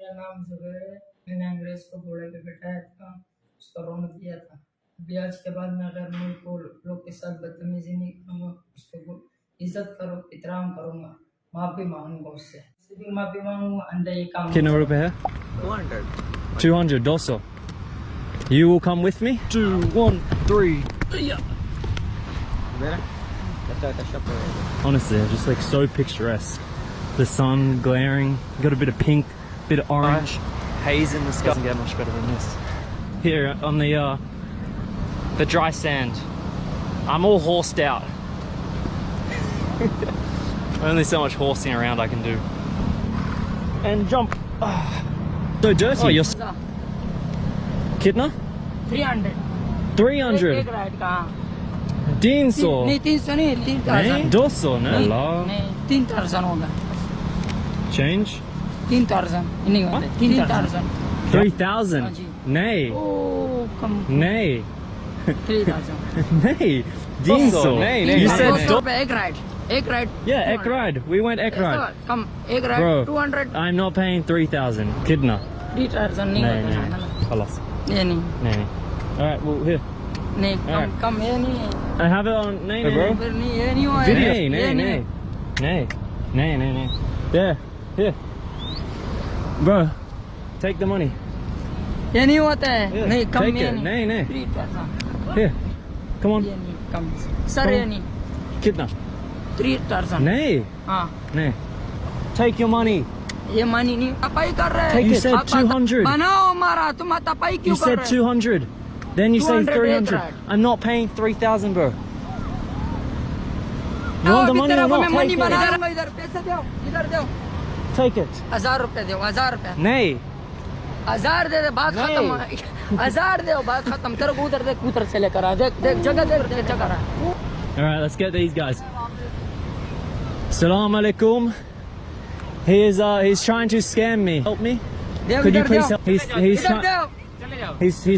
मेरा नाम जुबैर है। मैंने अंग्रेज को घोड़े पे बिठाया था, उसको रौनक दिया था। अभी आज के बाद मैं अगर मुल्क को लोग के साथ बदतमीजी नहीं करूँगा, उसको इज्जत करो, एहतराम करूँगा, माफ़ी मांगूंगा उससे, भी माफ़ी मांगूंगा। अंदर ये काम कितने रुपए है? 200 200. You will come with me? 2 1 3. Honestly, they're just like so picturesque. The sun glaring, got a bit of pink, bit of orange, haze in the sky. Doesn't get much better than this. Here on the dry sand, I'm all horsed out. Only so much horsing around I can do. And jump. So dirty. Oh, you're... Kitna? 300. 300? एक ride का 300? नहीं 300 नहीं 3000 200 no? नहीं 3000 होगा Change? 3000 नहीं होगा 3000 3000? Nay. ओ कम Nay. 3000 Nay. 300? नहीं You said 200 एक ride Yeah, ek ride. We went ek ride. कम एक ride Bro, 200 I'm not paying 3,000. Kidna. 3000 नहीं होता Nay. Khalas. ये नहीं Nay. Alright, well, here. नहीं Alright. कम ये नहीं I have it on. Nay, है bro. फिर नहीं ये नहीं हुआ Video. ये Nay, नहीं nay. Nay. Nay. There. Here. Bro, take the money. ये नहीं होता है Yeah, नहीं कम take ये it. नहीं Nay. 3000 Here. Come on. ये नहीं कम सर ये नहीं Kidna. 3000 Nay. हाँ Nay. Take your money. ये मनी नहीं तपाई कर रहे Take हैं it. You said 200. बनाओ मारा तुम तपाई You क्यों कर said रहे 200. Then you say 200 300. rate. I'm not paying 3,000, bro. You want the money or मैं not? मनी Take बना it. दूंगा इधर पैसे दो इधर दो Take it. 1000 रुपए दो 1000 रुपए Nay. 1000 दे दे बात नहीं। खत्म 1000 दे बात खत्म तेरे को उधर देख उधर से लेकर आ देख देख जगह देख जगह रहा All right, let's get these guys. Assalamu alaikum. He's trying to scam me. Help me. Could you please help? He's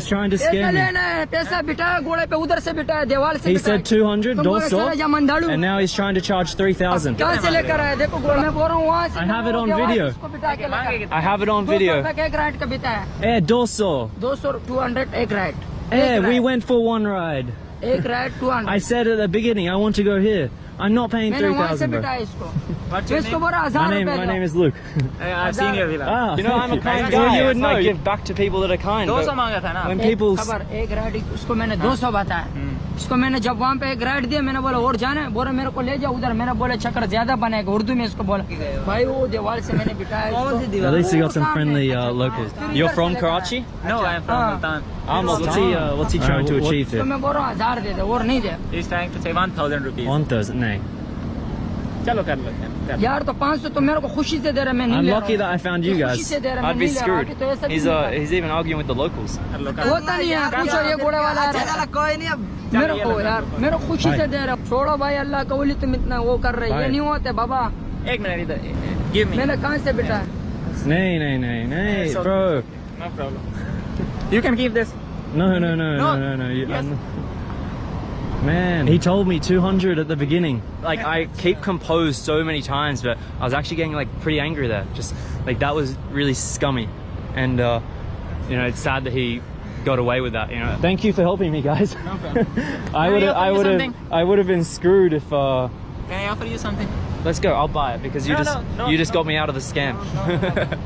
trying to पैसा scam me. लेना है पैसा बिठाया घोड़े पे उधर से बिठाया दीवार से He बिठाया। said 200, तुम बोले 200, चला जा मंदालू and now he's trying to charge 3,000. कहाँ से लेकर आया देखो घोड़े मैं बोल रहा हूँ वहाँ से I have it on दीवार video. इसको बिठा के लेकर I have it on 200 video. रुपए का एक राइड का बिताया Eh, 200. 200 200 एक ride Eh, we went for one ride. एक ride 200 I said at the beginning, I want to go here. I'm not paying मैंने वहाँ से 3,000, bro. बिठाया इसको इसको बोला My 1000 name रुपए is Luke. I've seen your villa. Ah, You know I'm a kind well, guy. you would It's know. like, Give back to people that are kind. 200 but मांगा था ना. when people खबर एक ride उसको मैंने 200 बताया इसको मैंने जब वहाँ पे एक राइड दिया मैंने बोला और जाना है बोला मेरे को ले जाओ उधर मैंने बोला चक्कर ज्यादा बनाएगा उर्दू में इसको बोला भाई वो दीवार से मैंने बिठाया इसको। at least you got some friendly locals. You're from Karachi? No, I'm from Multan. What's he trying to achieve तो here? मैं बोल रहा हूँ 1000 दे दे और नहीं दे He's trying to say 1,000 rupees. 1,000. Nay. चलो कर लो कर लो. यार तो 500 तो मेरे को खुशी से दे रहा मैं नहीं I'm ले lucky रहा that I found you खुशी guys. से दे रहा मैं I'd be नहीं ले रहा screwed. तो ऐसा भी नहीं होता। He's even arguing with the locals. कर लो कर लो. होता नहीं है पूछो ये घोड़े वाला आ रहा है। कोई नहीं अब मेरे को यार मेरे को खुशी से दे रहा छोड़ो भाई अल्लाह का वली तुम इतना वो कर रहे ये नहीं होते बाबा एक मिनट इधर. Give me. मैंने कहाँ से बिठाया Nay, So- bro. No problem. You can keep this. No. Yes. Man, he told me 200 at the beginning. Like, I keep composed so many times, but I was actually getting like pretty angry there. Just like that was really scummy, and you know, it's sad that he got away with that. You know. Thank you for helping me, guys. No problem. I would have been screwed if. Can I offer you something? Let's go. I'll buy it because you No, just got me out of the scam. No.